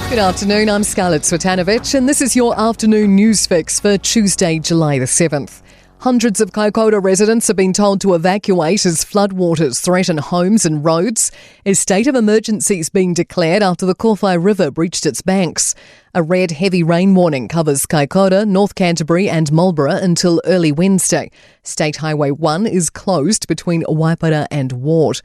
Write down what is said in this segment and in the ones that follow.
Good afternoon, I'm Scarlett Swetanovich and this is your afternoon news fix for Tuesday, July the 7th. Hundreds of Kaikoura residents have been told to evacuate as floodwaters threaten homes and roads. A state of emergency is being declared after the Kowhai River breached its banks. A red heavy rain warning covers Kaikoura, North Canterbury and Marlborough until early Wednesday. State Highway 1 is closed between Waipara and Ward.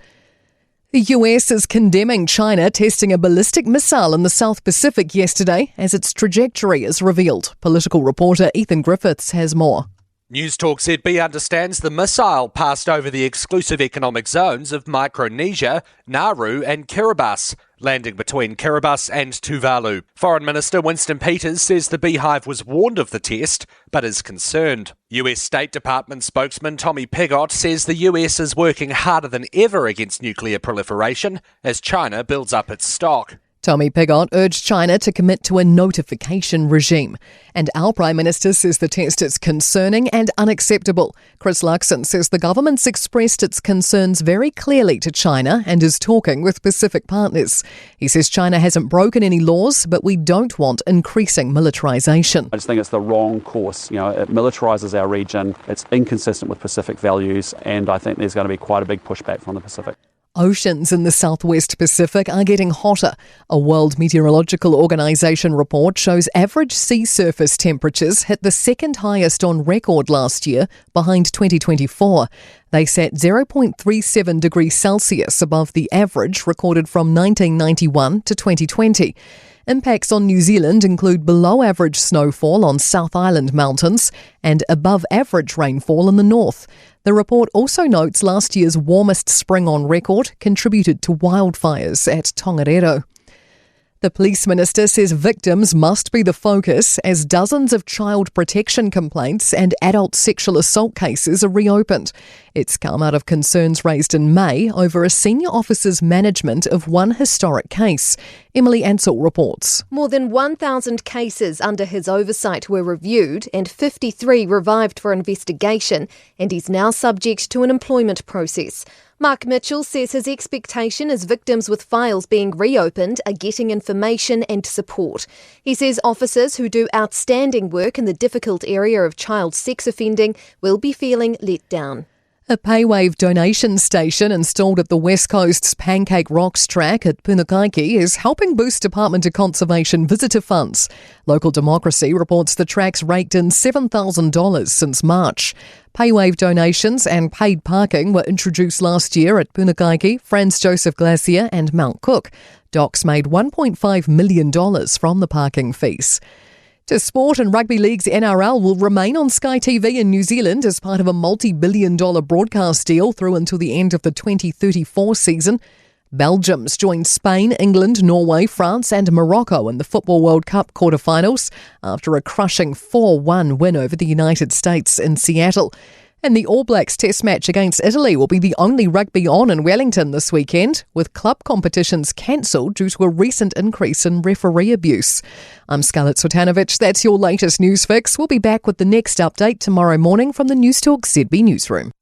The US is condemning China testing a ballistic missile in the South Pacific yesterday as its trajectory is revealed. Political reporter Ethan Griffiths has more. Newstalk ZB understands the missile passed over the exclusive economic zones of Micronesia, Nauru and Kiribati, landing between Kiribati and Tuvalu. Foreign Minister Winston Peters says the Beehive was warned of the test, but is concerned. US State Department spokesman Tommy Pigott says the US is working harder than ever against nuclear proliferation as China builds up its stock. Tommy Pigott urged China to commit to a notification regime. And our Prime Minister says the test is concerning and unacceptable. Chris Luxon says the government's expressed its concerns very clearly to China and is talking with Pacific partners. He says China hasn't broken any laws, but we don't want increasing militarisation. I just think it's the wrong course. It militarises our region, it's inconsistent with Pacific values, and I think there's going to be quite a big pushback from the Pacific. Oceans in the southwest Pacific are getting hotter. A World Meteorological Organization report shows average sea surface temperatures hit the second highest on record last year, behind 2024. They sat 0.37 degrees Celsius above the average recorded from 1991 to 2020. Impacts on New Zealand include below-average snowfall on South Island mountains and above-average rainfall in the north. The report also notes last year's warmest spring on record contributed to wildfires at Tongariro. The police minister says victims must be the focus as dozens of child protection complaints and adult sexual assault cases are reopened. It's come out of concerns raised in May over a senior officer's management of one historic case. Emily Ansell reports. More than 1,000 cases under his oversight were reviewed and 53 revived for investigation, and he's now subject to an employment process. Mark Mitchell says his expectation is victims with files being reopened are getting information and support. He says officers who do outstanding work in the difficult area of child sex offending will be feeling let down. A PayWave donation station installed at the West Coast's Pancake Rocks track at Punukaiki is helping boost Department of Conservation visitor funds. Local Democracy reports the track's raked in $7,000 since March. PayWave donations and paid parking were introduced last year at Punukaiki, Franz Joseph Glacier and Mount Cook. Docs made $1.5 million from the parking fees. To sport, and Rugby League's NRL will remain on Sky TV in New Zealand as part of a multi-billion-dollar broadcast deal through until the end of the 2034 season. Belgium's joined Spain, England, Norway, France and Morocco in the Football World Cup quarterfinals after a crushing 4-1 win over the United States in Seattle. And the All Blacks Test match against Italy will be the only rugby on in Wellington this weekend, with club competitions cancelled due to a recent increase in referee abuse. I'm Scarlett Swetanovich. That's your latest news fix. We'll be back with the next update tomorrow morning from the Newstalk ZB newsroom.